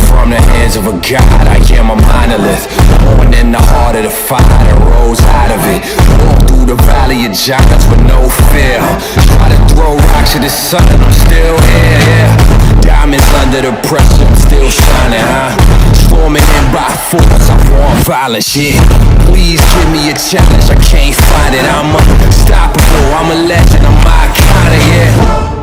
From the hands of a god, I am a monolith. Born in the heart of the fire and rose out of it. Walk through the valley of giants with no fear. Try to throw rocks at the sun and I'm still here, yeah. Diamonds under the pressure, I'm still shining, Storming in by force, I want violence, yeah. Please give me a challenge, I can't find it. I'm unstoppable, I'm a legend, I'm iconic, yeah.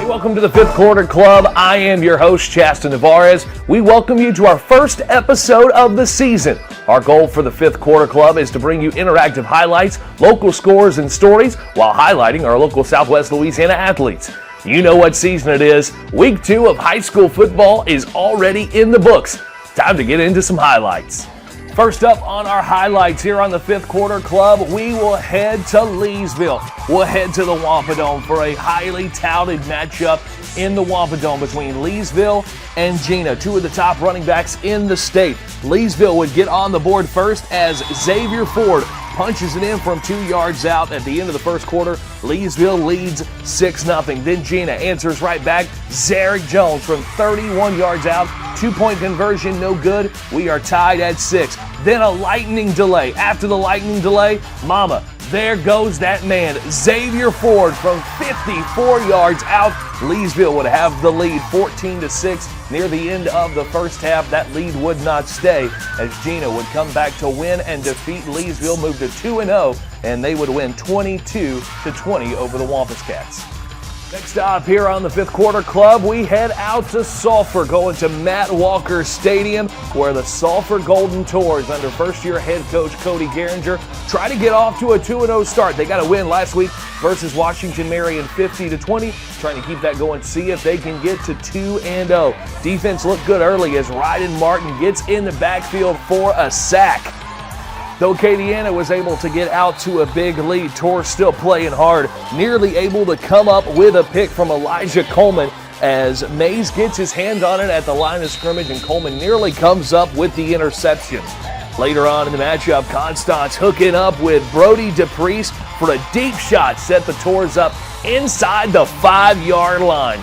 Welcome to the Fifth Quarter Club. I am your host, Chaston Tavares. We welcome you to our first episode of the season. Our goal for the Fifth Quarter Club is to bring you interactive highlights, local scores, and stories while highlighting our local Southwest Louisiana athletes. You know what season it is. Week 2 of high school football is already in the books. Time to get into some highlights. First up on our highlights here on the Fifth Quarter Club, we will head to Leesville. We'll head to the Wampadome for a highly touted matchup in the Wampadome between Leesville and Gina, two of the top running backs in the state. Leesville would get on the board first as Xavier Ford punches it in from 2 yards out at the end of the first quarter. Leesville leads 6-0. Then Gina answers right back. Zarek Jones from 31 yards out. 2-point conversion, no good. We are tied at 6. Then a lightning delay. After the lightning delay, mama, there goes that man, Xavier Ford from 54 yards out. Leesville would have the lead 14-6 near the end of the first half. That lead would not stay as Gina would come back to win and defeat Leesville, move to 2-0, and they would win 22-20 over the Wampus Cats. Next up here on the Fifth Quarter Club, we head out to Sulphur, going to Matt Walker Stadium, where the Sulphur Golden Tours under first-year head coach Cody Geringer try to get off to a 2-0 start. They got a win last week versus Washington Marion 50-20, trying to keep that going, see if they can get to 2-0. Defense looked good early as Ryden Martin gets in the backfield for a sack. Though Acadiana was able to get out to a big lead, Tours still playing hard, nearly able to come up with a pick from Elijah Coleman as Mays gets his hand on it at the line of scrimmage and Coleman nearly comes up with the interception. Later on in the matchup, Constance hooking up with Brody DePriest for a deep shot, set the Tours up inside the 5-yard line.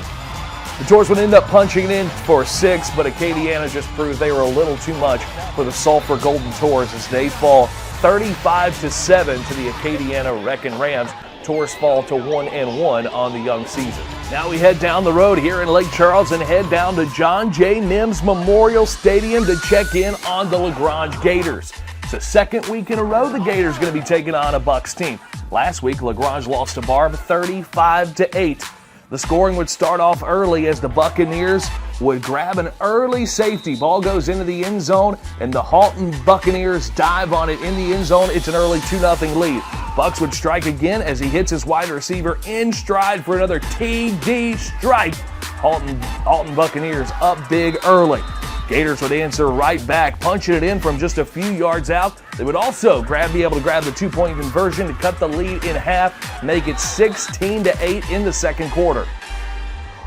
The Tours would end up punching in for 6, but Acadiana just proved they were a little too much for the Sulphur Golden Tours as they fall 35-7 to the Acadiana Wrecking Rams. Tours fall to 1-1 on the young season. Now we head down the road here in Lake Charles and head down to John J. Mims Memorial Stadium to check in on the LaGrange Gators. It's the second week in a row the Gators going to be taking on a Bucks team. Last week, LaGrange lost to Barb 35-8. The scoring would start off early as the Buccaneers would grab an early safety. Ball goes into the end zone, and the Halton Buccaneers dive on it in the end zone. It's an early 2-0 lead. Bucks would strike again as he hits his wide receiver in stride for another TD strike. Halton Buccaneers up big early. Gators would answer right back, punching it in from just a few yards out. They would also be able to grab the 2-point conversion to cut the lead in half, make it 16-8 in the second quarter.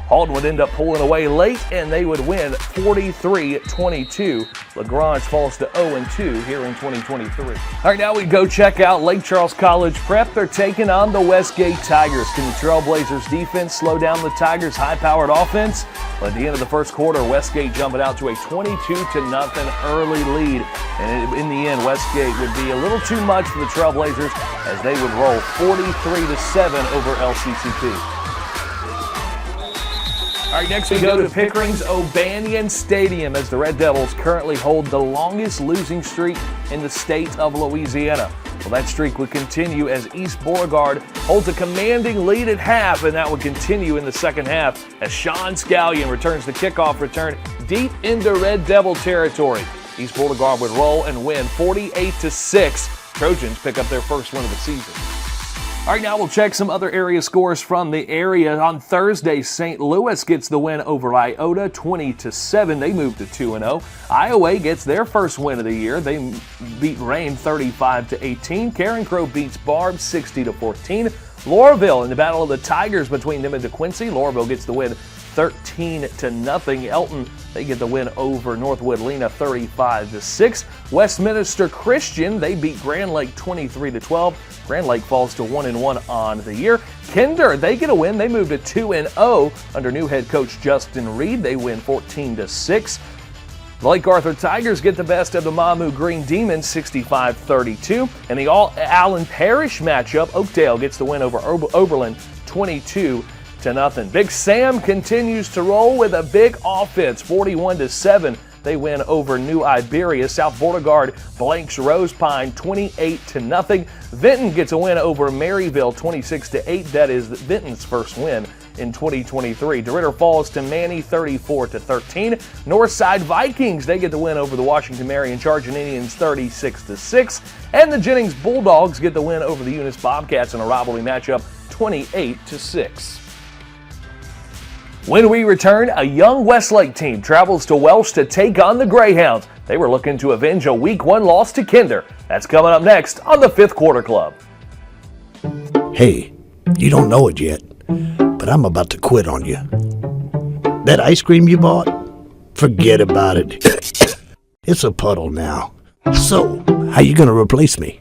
Halton would end up pulling away late, and they would win 43-22. LaGrange falls to 0-2 here in 2023. All right, now we go check out Lake Charles College Prep. They're taking on the Westgate Tigers. Can the Trailblazers defense slow down the Tigers' high-powered offense? Well, at the end of the first quarter, Westgate jumping out to a 22-0 early lead. And in the end, Westgate would be a little too much for the Trailblazers as they would roll 43-7 over LCCP. All right, next we go to Pickering's O'Banion Stadium as the Red Devils currently hold the longest losing streak in the state of Louisiana. Well, that streak would continue as East Beauregard holds a commanding lead at half, and that would continue in the second half as Sean Scallion returns the kickoff return deep into Red Devil territory. East Beauregard would roll and win 48-6. Trojans pick up their first win of the season. All right, now we'll check some other area scores from the area. On Thursday, St. Louis gets the win over Iota, 20-7. They move to 2-0. Iowa gets their first win of the year. They beat Rhame 35-18. Karen Crow beats Barb 60-14. Laurelville in the battle of the Tigers between them and DeQuincy. Laurelville gets the win 13-0. Elton, they get the win over Northwood Lena 35-6. Westminster Christian, they beat Grand Lake 23-12. Grand Lake falls to 1-1 on the year. Kinder, they get a win. They move to 2-0 under new head coach Justin Reed. They win 14-6. The Lake Arthur Tigers get the best of the Mamu Green Demons 65-32. And the All-Allen Parish matchup, Oakdale gets the win over Oberlin 22-0. Big Sam continues to roll with a big offense, 41-7. They win over New Iberia. South Beauregard blanks Rose Pine 28-0. Vinton gets a win over Maryville 26-8. That is Vinton's first win in 2023. DeRidder falls to Manny 34-13. Northside Vikings, they get the win over the Washington Marion Charging Indians 36-6. And the Jennings Bulldogs get the win over the Eunice Bobcats in a rivalry matchup 28-6. When we return, a young Westlake team travels to Welsh to take on the Greyhounds. They were looking to avenge a Week 1 loss to Kinder. That's coming up next on the Fifth Quarter Club. Hey, you don't know it yet, but I'm about to quit on you. That ice cream you bought? Forget about it. It's a puddle now. So, how you gonna replace me?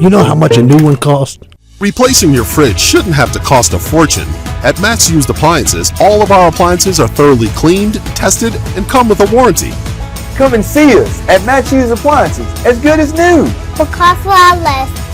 You know how much a new one costs? Replacing your fridge shouldn't have to cost a fortune. At Matt's Used Appliances, all of our appliances are thoroughly cleaned, tested, and come with a warranty. Come and see us at Matt's Used Appliances, as good as new. For cost a lot less.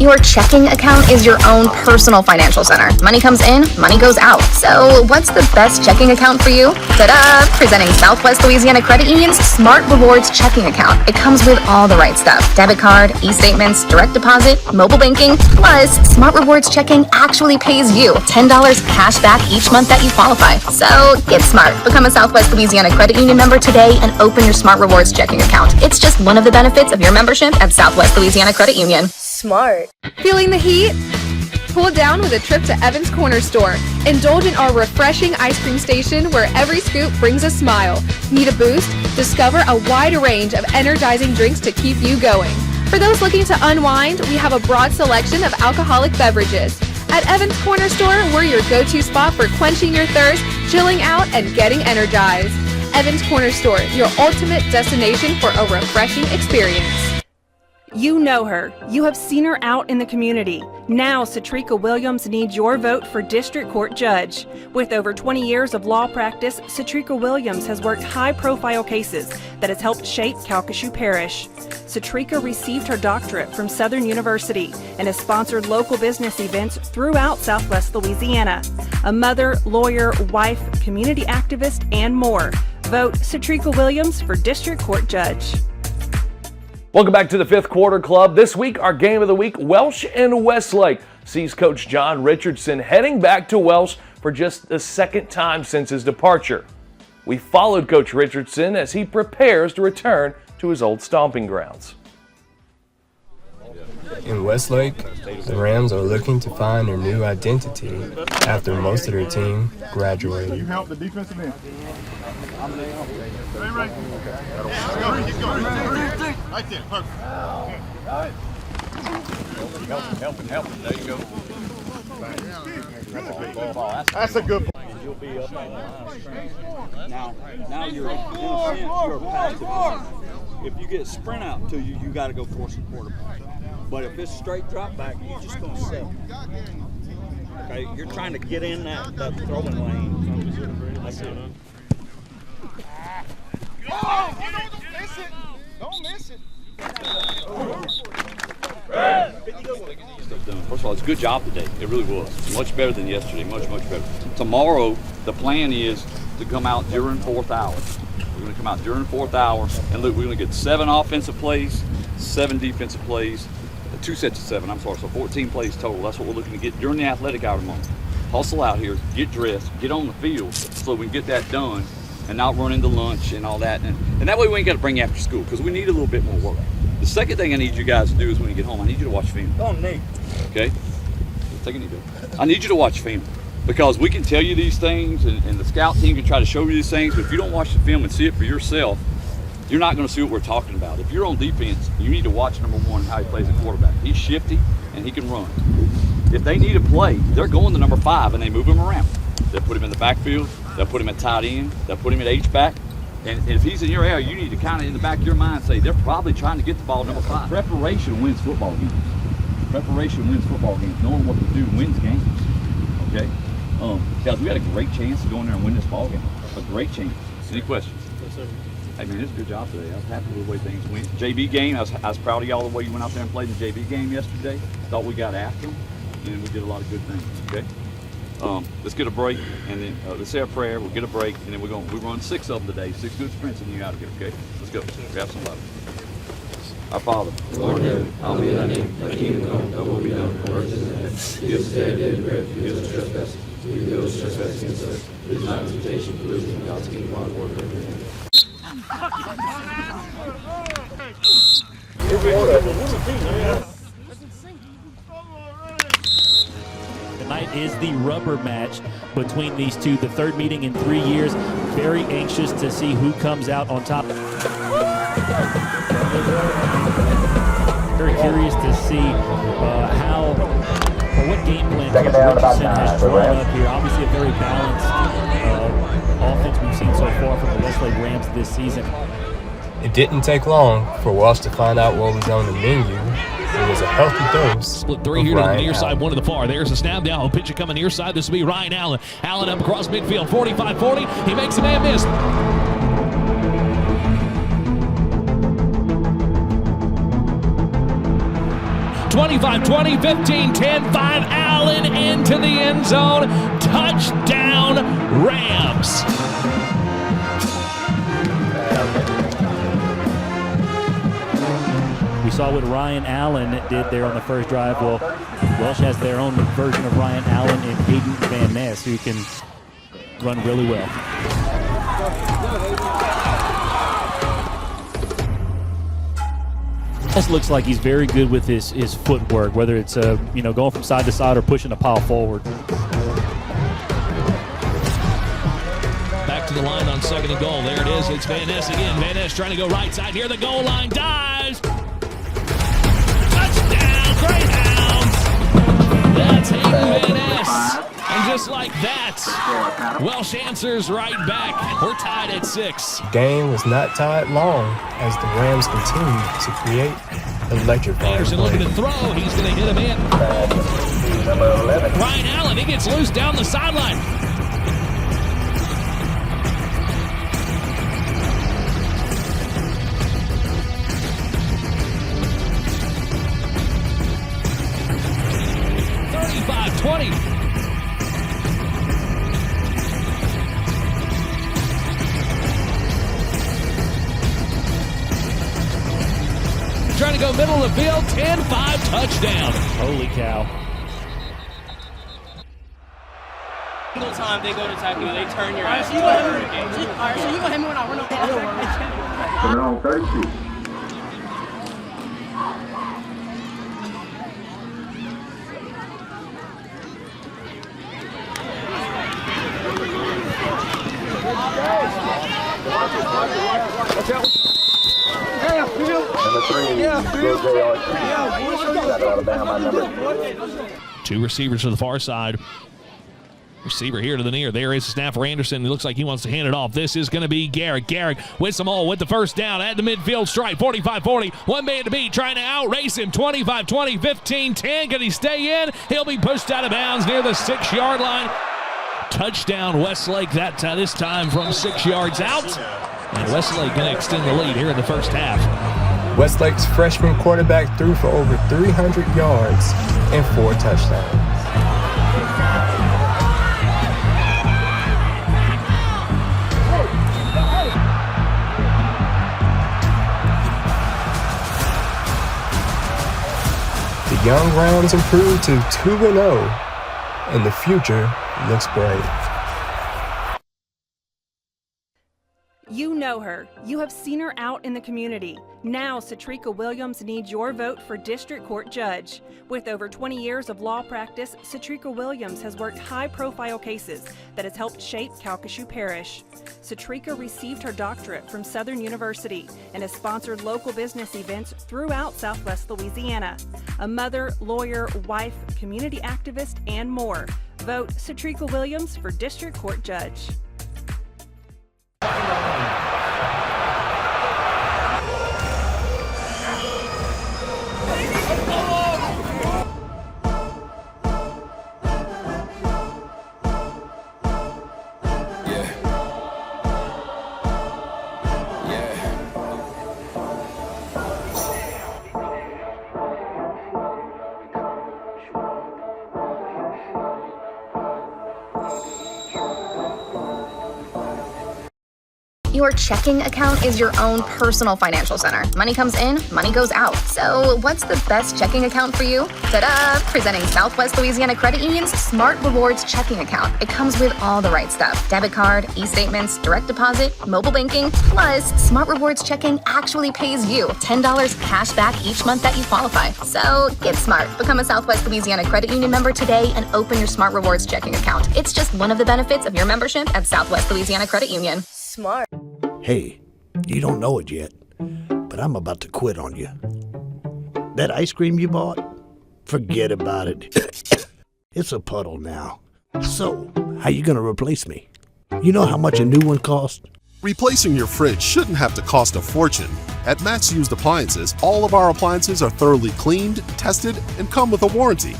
Your checking account is your own personal financial center. Money comes in, money goes out. So what's the best checking account for you? Ta-da! Presenting Southwest Louisiana Credit Union's Smart Rewards checking account. It comes with all the right stuff. Debit card, e-statements, direct deposit, mobile banking. Plus, Smart Rewards checking actually pays you $10 cash back each month that you qualify. So get smart. Become a Southwest Louisiana Credit Union member today and open your Smart Rewards checking account. It's just one of the benefits of your membership at Southwest Louisiana Credit Union. Smart. Feeling the heat? Cool down with a trip to Evans Corner Store. Indulge in our refreshing ice cream station where every scoop brings a smile. Need a boost? Discover a wide range of energizing drinks to keep you going. For those looking to unwind, we have a broad selection of alcoholic beverages. At Evans Corner Store, we're your go-to spot for quenching your thirst, chilling out, and getting energized. Evans Corner Store, your ultimate destination for a refreshing experience. You know her. You have seen her out in the community. Now, Satrika Williams needs your vote for District Court Judge. With over 20 years of law practice, Satrika Williams has worked high-profile cases that has helped shape Calcasieu Parish. Satrika received her doctorate from Southern University and has sponsored local business events throughout Southwest Louisiana. A mother, lawyer, wife, community activist, and more. Vote Satrika Williams for District Court Judge. Welcome back to the Fifth Quarter Club. This week, our game of the week, Welsh and Westlake, sees Coach John Richardson heading back to Welsh for just the second time since his departure. We followed Coach Richardson as he prepares to return to his old stomping grounds. In Westlake, the Rams are looking to find their new identity after most of their team graduated. You help the defensive end. Right there, perfect. Help him. There you go. That's a good ball. You'll be up on the line. Now you're a passive. If you get a sprint out to you, you got to go force the quarterback. But if it's straight drop back, you're just going to sit. Okay, you're trying to get in that throwing lane. That's it. Don't miss it. First of all, it's a good job today. It really was. Much better than yesterday. Much better. Tomorrow, the plan is to come out during fourth hour. We're going to come out during fourth hour, and look, we're going to get 7 offensive plays, 7 defensive plays, 2 sets of 7. So 14 plays total. That's what we're looking to get during the athletic hour tomorrow. Hustle out here, get dressed, get on the field, so we can get that done and not run into lunch and all that. And that way we ain't got to bring you after school, because we need a little bit more work. The second thing I need you guys to do is when you get home, I need you to watch film. Don't need. Okay? Take a knee, Bill. I need you to watch film, because we can tell you these things, and the scout team can try to show you these things, but if you don't watch the film and see it for yourself, you're not going to see what we're talking about. If you're on defense, you need to watch, number one, how he plays at quarterback. He's shifty, and he can run. If they need a play, they're going to number 5, and they move him around. They'll put him in the backfield. They'll put him at tight end. They'll put him at H-back. And if he's in your area, you need to kind of in the back of your mind say, they're probably trying to get the ball number 5. Preparation wins football games. Preparation wins football games. Knowing what to do wins games. Okay? Guys, we got a great chance to go in there and win this ball game. A great chance. Any questions? Yes, sir. Hey, man, it's a good job today. I was happy with the way things went. JV game, I was proud of y'all the way you went out there and played the JV game yesterday. Thought we got after them, and we did a lot of good things, okay? Let's get a break, and then let's say a prayer. We'll get a break, and then we run 6 of them today. 6 good sprints, and you out of here, okay? Let's go. Grab somebody. Our Father, Lord in heaven, hallowed be thy name. Thy kingdom come, thy will be done on earth as in heaven. Give us today our daily bread. Forgive us our trespasses. We forgive those who trespass against us. Lead us not into temptation, but deliver us from God's kingdom, power, and glory forever. Tonight is the rubber match between these two, the third meeting in 3 years. Very anxious to see who comes out on top. Very curious to see what game plan Coach Richardson has drawn up here. Obviously a very balanced offense we've seen so far from the Westlake Rams this season. It didn't take long for us to find out what was on the menu. It was a healthy dose. Split 3 here to the near side, 1 to the far. There's a snap down. Pitcher coming near side. This will be Ryan Allen. Allen up across midfield, 45-40. He makes a man miss. (25-20, 15-10, 5 Allen into the end zone. Touchdown, Rams. We saw what Ryan Allen did there on the first drive. Well, Welsh has their own version of Ryan Allen in Hayden Van Ness, who can run really well. This looks like he's very good with his footwork, whether it's going from side to side or pushing a pile forward. Back to the line on 2nd and goal. There it is. It's Van Ness again. Van Ness trying to go right side here. The goal line dives. Touchdown, Greyhounds. That's Hayden Van Ness. And just like that, Welsh answers right back. We're tied at 6. The game was not tied long as the Rams continued to create electrifying Anderson looking to throw. He's going to hit him in. Ryan Allen, he gets loose down the sideline. (35-20). Trying to go middle of the field, 10-5 touchdown. Holy cow. Single time they go to tackle you, they turn your ass into a hurricane. Alright, so you gonna hit me when I run up. They're on 32. Watch out. Number 3, Alabama, number 2 receivers to the far side. Receiver here to the near. There is a snap for Anderson. It looks like he wants to hand it off. This is going to be Garrick. Garrick with some hole with the first down at the midfield stripe. 45-40. 1 man to beat. Trying to outrace him. 25-20. 15-10. Can he stay in? He'll be pushed out of bounds near the 6-yard line. Touchdown Westlake this time from 6 yards out. And Westlake going to extend the lead here in the first half. Westlake's freshman quarterback threw for over 300 yards and 4 touchdowns. The young Rams improved to 2-0, and the future looks bright. You know her. You have seen her out in the community. Now, Satrika Williams needs your vote for District Court Judge. With over 20 years of law practice, Satrika Williams has worked high-profile cases that has helped shape Calcasieu Parish. Satrika received her doctorate from Southern University and has sponsored local business events throughout Southwest Louisiana. A mother, lawyer, wife, community activist, and more. Vote Satrika Williams for District Court Judge. Your checking account is your own personal financial center. Money comes in, money goes out. So what's the best checking account for you? Ta-da! Presenting Southwest Louisiana Credit Union's Smart Rewards checking account. It comes with all the right stuff. Debit card, e-statements, direct deposit, mobile banking. Plus, Smart Rewards checking actually pays you $10 cash back each month that you qualify. So get smart. Become a Southwest Louisiana Credit Union member today and open your Smart Rewards checking account. It's just one of the benefits of your membership at Southwest Louisiana Credit Union. Smart. Hey, you don't know it yet, but I'm about to quit on you. That ice cream you bought? Forget about it. It's a puddle now. So, how you gonna replace me? You know how much a new one costs? Replacing your fridge shouldn't have to cost a fortune. At Matt's Used Appliances, all of our appliances are thoroughly cleaned, tested, and come with a warranty.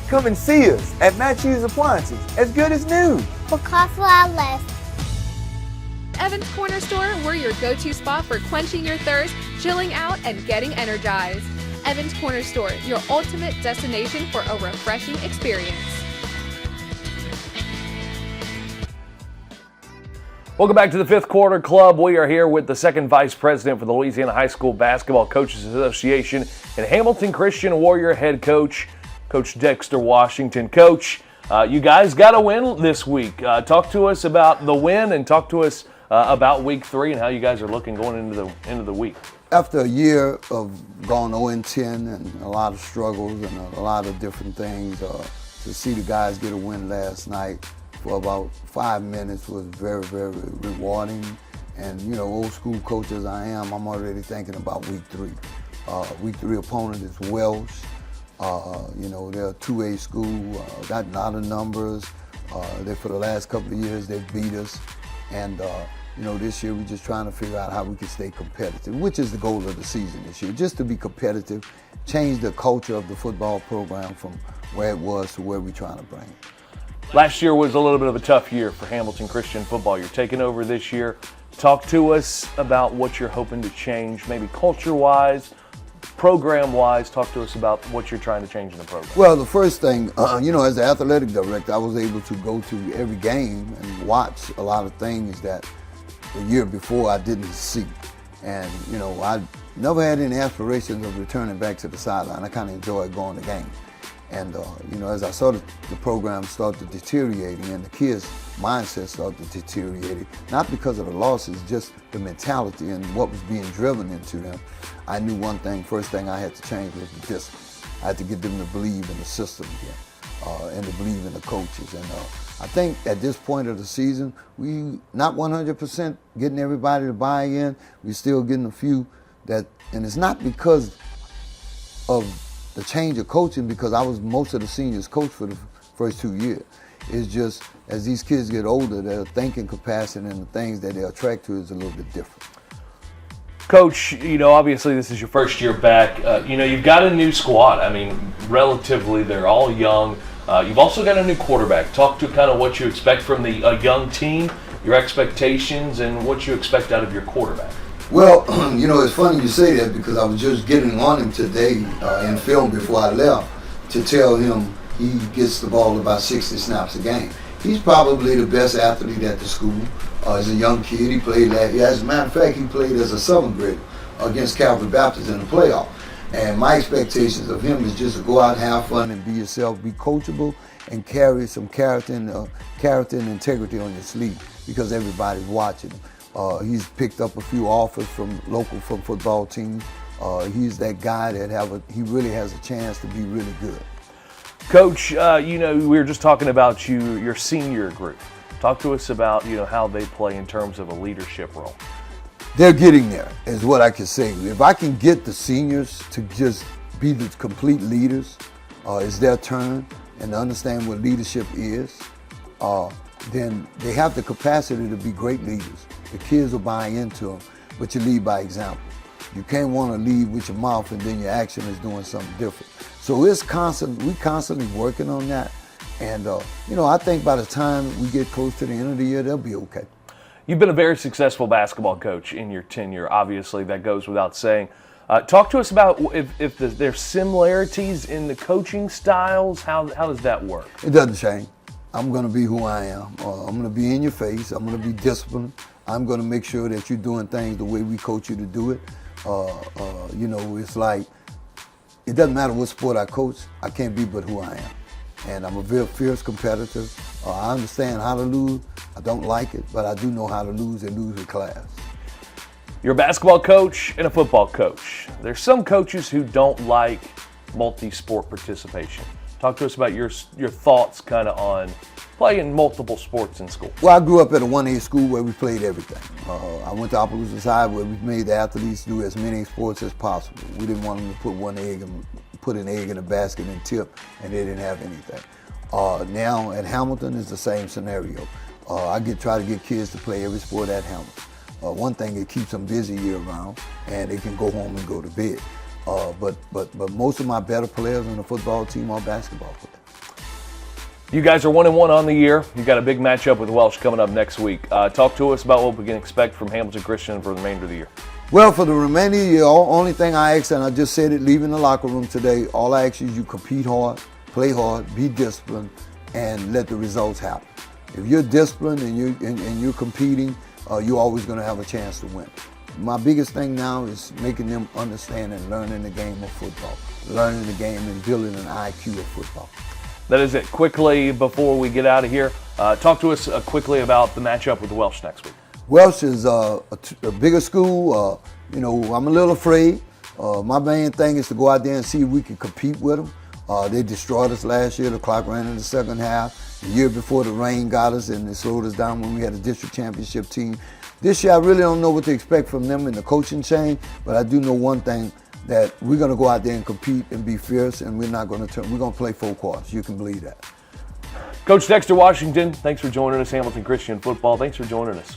Come and see us at Matthews Appliances, as good as new. For cost a lot less. Evans Corner Store, we're your go-to spot for quenching your thirst, chilling out, and getting energized. Evans Corner Store, your ultimate destination for a refreshing experience. Welcome back to the Fifth Quarter Club. We are here with the second vice president for the Louisiana High School Basketball Coaches Association and Hamilton Christian Warrior head coach, Coach Dexter Washington. Coach, you guys got a win this week. Talk to us about the win and talk to us about week 3 and how you guys are looking going into the week. After a year of going 0-10 and a lot of struggles and a lot of different things, to see the guys get a win last night for about 5 minutes was very, very rewarding. And, you know, old school coach as I am, I'm already thinking about week 3. Week 3 opponent is Welsh. You know, they're a 2A school, got a lot of numbers. For the last couple of years, they've beat us. And, you know, this year we're just trying to figure out how we can stay competitive, which is the goal of the season this year, just to be competitive, change the culture of the football program from where it was to where we're trying to bring it. Last year was a little bit of a tough year for Hamilton Christian football. You're taking over this year. Talk to us about what you're hoping to change, maybe culture-wise, program-wise. Talk to us about what you're trying to change in the program. Well, the first thing, you know, as the athletic director, I was able to go to every game and watch a lot of things that the year before I didn't see. And, you know, I never had any aspirations of returning back to the sideline. I kind of enjoyed going to games. And, you know, as I saw the program start to deteriorate and the kids' mindset start to deteriorate, not because of the losses, just the mentality and what was being driven into them, I knew one thing, first thing I had to change was the discipline. I had to get them to believe in the system again and to believe in the coaches. And I think at this point of the season, we not 100% getting everybody to buy in. We're still getting a few that, and it's not because of the change of coaching, because I was most of the seniors coach for the first 2 years. It's just as these kids get older, their thinking capacity and the things that they attract to is a little bit different. Coach, you know, obviously this is your first year back. You know, you've got a new squad. I mean, relatively, they're all young. You've also got a new quarterback. Talk to kind of what you expect from the young team, your expectations, and what you expect out of your quarterback. Well, you know, it's funny you say that because I was just getting on him today in film before I left to tell him he gets the ball about 60 snaps a game. He's probably the best athlete at the school. As a young kid, he played last year. As a matter of fact, he played as a 7th grader against Calvary Baptist in the playoff. And my expectations of him is just to go out, have fun, and be yourself, be coachable, and carry some character and integrity on your sleeve because everybody's watching him. He's picked up a few offers from football teams. He's that guy that he really has a chance to be really good. Coach, you know, we were just talking about your senior group. Talk to us about, you know, how they play in terms of a leadership role. They're getting there, is what I can say. If I can get the seniors to just be the complete leaders, it's their turn, and to understand what leadership is, then they have the capacity to be great leaders. The kids will buy into them, but you lead by example. You can't want to lead with your mouth and then your action is doing something different. So we're constantly working on that. And, you know, I think by the time we get close to the end of the year, they'll be okay. You've been a very successful basketball coach in your tenure. Obviously, that goes without saying. Talk to us about if there's similarities in the coaching styles. How does that work? It doesn't change. I'm going to be who I am. I'm going to be in your face. I'm going to be disciplined. I'm going to make sure that you're doing things the way we coach you to do it. It's like, it doesn't matter what sport I coach, I can't be but who I am. And I'm a very fierce competitor. I understand how to lose. I don't like it, but I do know how to lose and lose with class. You're a basketball coach and a football coach. There's some coaches who don't like multi-sport participation. Talk to us about your thoughts kind of on playing multiple sports in school. Well, I grew up at a 1A school where we played everything. I went to Opelousas High where we made the athletes do as many sports as possible. We didn't want them to put an egg in a basket and tip, and they didn't have anything. Now at Hamilton is the same scenario. I try to get kids to play every sport at Hamilton. One thing, it keeps them busy year round, and they can go home and go to bed. But most of my better players on the football team are basketball players. You guys are 1-1 on the year. You've got a big matchup with Welsh coming up next week. Talk to us about what we can expect from Hamilton Christian for the remainder of the year. Well, for the remainder of the year, only thing I ask, and I just said it leaving the locker room today, all I ask is you compete hard, play hard, be disciplined, and let the results happen. If you're disciplined and you're competing, you're always going to have a chance to win. My biggest thing now is making them understand and learning the game of football, learning the game and building an IQ of football. That is it. Quickly, before we get out of here, talk to us quickly about the matchup with Welsh next week. Welsh is a bigger school. I'm a little afraid. My main thing is to go out there and see if we can compete with them. They destroyed us last year. The clock ran in the second half. The year before, the rain got us and it slowed us down when we had a district championship team. This year, I really don't know what to expect from them in the coaching chain, but I do know one thing, that we're going to go out there and compete and be fierce, and we're going to play full quarters. You can believe that. Coach Dexter Washington, thanks for joining us. Hamilton Christian Football, thanks for joining us.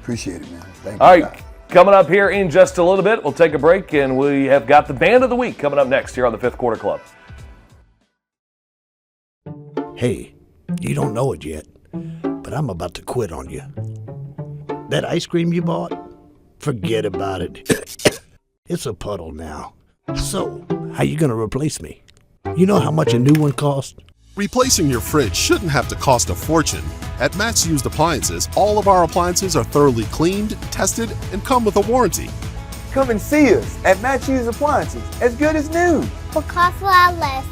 Appreciate it, man. Thank you. All right, coming up here in just a little bit, we'll take a break, and we have got the Band of the Week coming up next here on the Fifth Quarter Club. Hey, you don't know it yet, but I'm about to quit on you. That ice cream you bought? Forget about it. It's a puddle now. So, how you gonna replace me? You know how much a new one costs? Replacing your fridge shouldn't have to cost a fortune. At Matt's Used Appliances, all of our appliances are thoroughly cleaned, tested, and come with a warranty. Come and see us at Matt's Used Appliances, as good as new. For cost a lot less.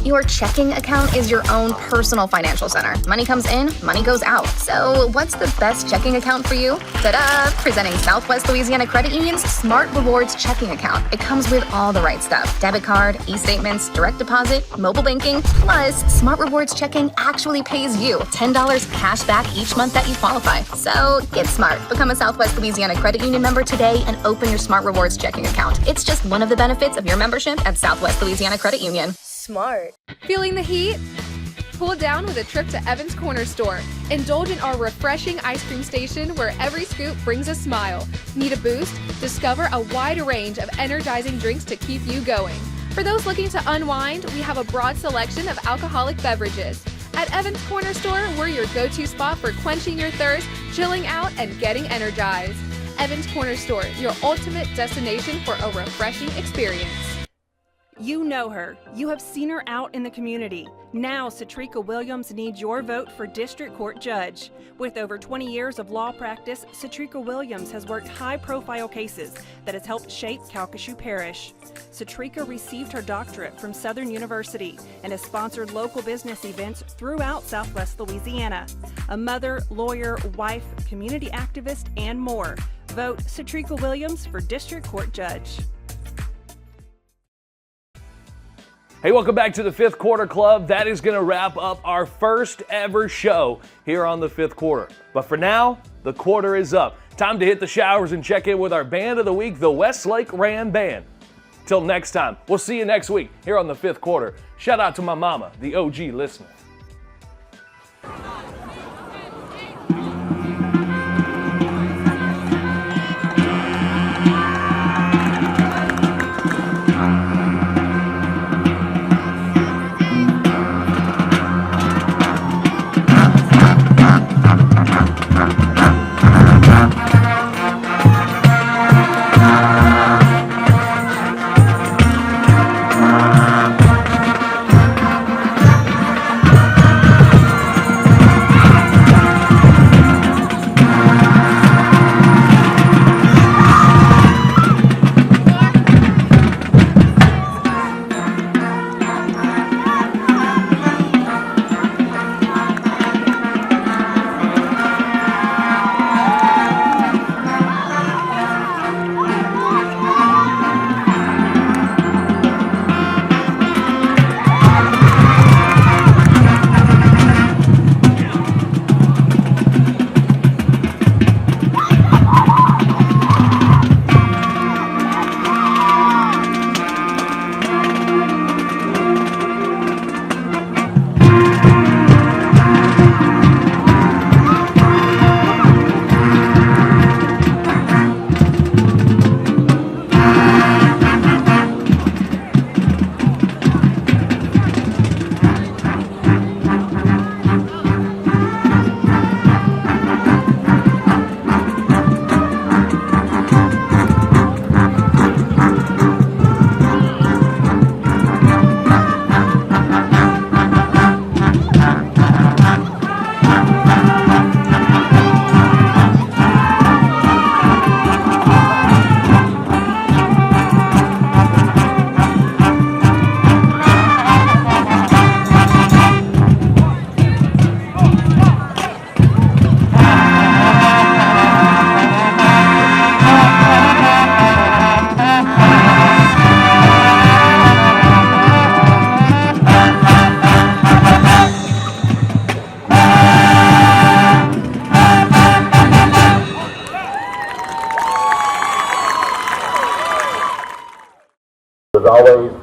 Your checking account is your own personal financial center. Money comes in, money goes out. So what's the best checking account for you? Ta-da! Presenting Southwest Louisiana Credit Union's Smart Rewards checking account. It comes with all the right stuff. Debit card, e-statements, direct deposit, mobile banking. Plus, Smart Rewards checking actually pays you $10 cash back each month that you qualify. So get smart. Become a Southwest Louisiana Credit Union member today and open your Smart Rewards checking account. It's just one of the benefits of your membership at Southwest Louisiana Credit Union. Smart. Feeling the heat? Cool down with a trip to Evans Corner Store. Indulge in our refreshing ice cream station where every scoop brings a smile. Need a boost? Discover a wide range of energizing drinks to keep you going. For those looking to unwind, we have a broad selection of alcoholic beverages. At Evans Corner Store, we're your go-to spot for quenching your thirst, chilling out, and getting energized. Evans Corner Store, your ultimate destination for a refreshing experience. You know her. You have seen her out in the community. Now, Satrika Williams needs your vote for District Court Judge. With over 20 years of law practice, Satrika Williams has worked high-profile cases that has helped shape Calcasieu Parish. Satrika received her doctorate from Southern University and has sponsored local business events throughout Southwest Louisiana. A mother, lawyer, wife, community activist, and more. Vote Satrika Williams for District Court Judge. Hey, welcome back to the Fifth Quarter Club. That is going to wrap up our first ever show here on the Fifth Quarter. But for now, the quarter is up. Time to hit the showers and check in with our Band of the Week, the Westlake Ram Band. Till next time, we'll see you next week here on the Fifth Quarter. Shout out to my mama, the OG listener.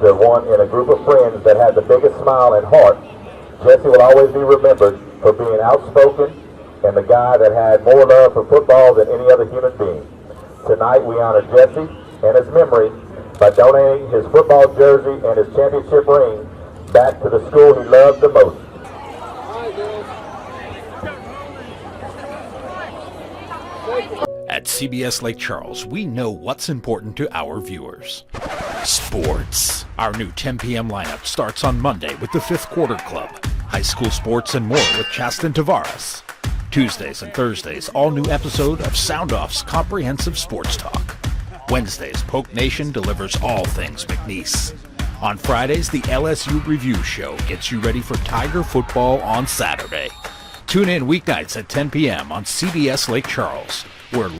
the one in a group of friends that had the biggest smile and heart. Jesse will always be remembered for being outspoken and the guy that had more love for football than any other human being. Tonight we honor Jesse and his memory by donating his football jersey and his championship ring back to the school he loved the most. At CBS Lake Charles, we know what's important to our viewers. Sports. Our new 10 p.m. lineup starts on Monday with the 5th Quarter Club, high school sports and more with Chaston Tavares. Tuesdays and Thursdays, all new episode of Sound Off's comprehensive sports talk. Wednesdays, Polk Nation delivers all things McNeese. On Fridays, the LSU Review Show gets you ready for Tiger football on Saturday. Tune in weeknights at 10 p.m. on CBS Lake Charles, where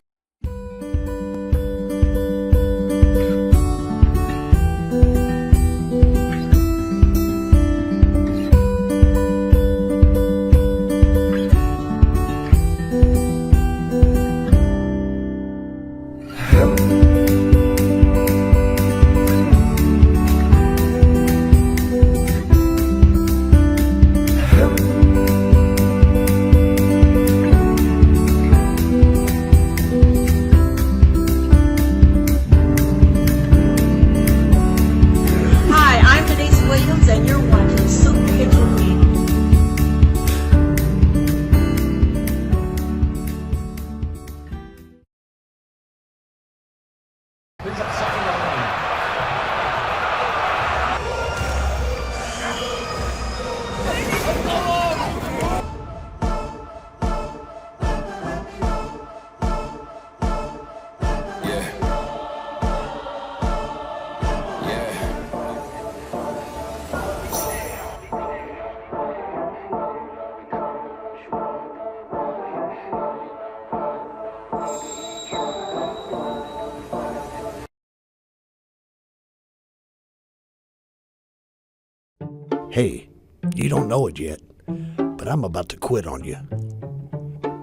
Hey, you don't know it yet, but I'm about to quit on you.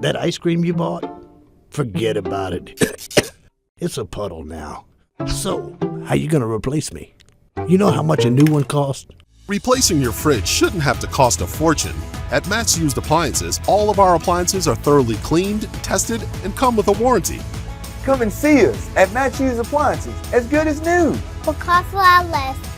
That ice cream you bought? Forget about it. It's a puddle now. So, how you gonna replace me? You know how much a new one costs? Replacing your fridge shouldn't have to cost a fortune. At Matt's Used Appliances, all of our appliances are thoroughly cleaned, tested, and come with a warranty. Come and see us at Matt's Used Appliances, as good as new. Will cost a lot less.